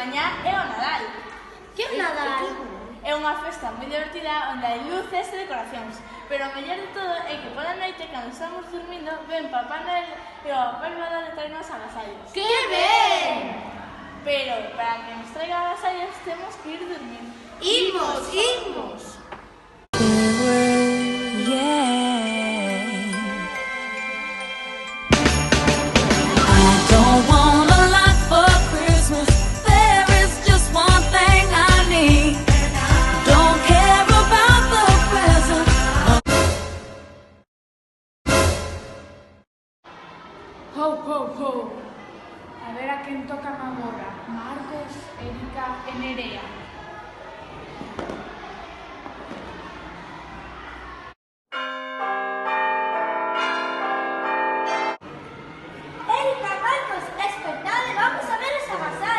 mañá é o Nadal. Que é o Nadal? É unha festa moi divertida onde hai luces e decoracións. Pero o mellor de todo é que pola noite, cando estamos dormindo, ven Papá Noel e o Papá Noel de traernos agasallos. Que ben! Pero para que nos traiga agasallos temos que ir dormir. Imos, imos! Ho, ho, ho. A ver a quen toca agora. Marcos, Erika e Nerea. Erika, Marcos, despertade, vamos a ver os agasallos.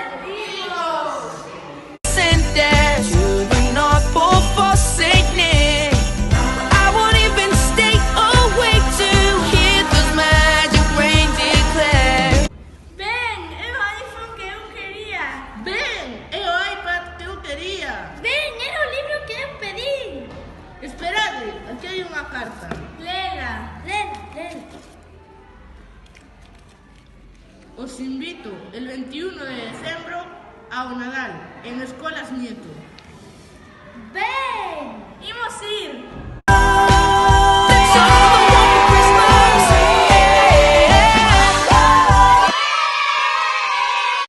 Ben, era o libro que eu pedín. Esperade, aquí hai unha carta. Lela. Lela. Os invito el 21 de decembro ao Nadal en Escolas Nieto. Ben! Imos ir.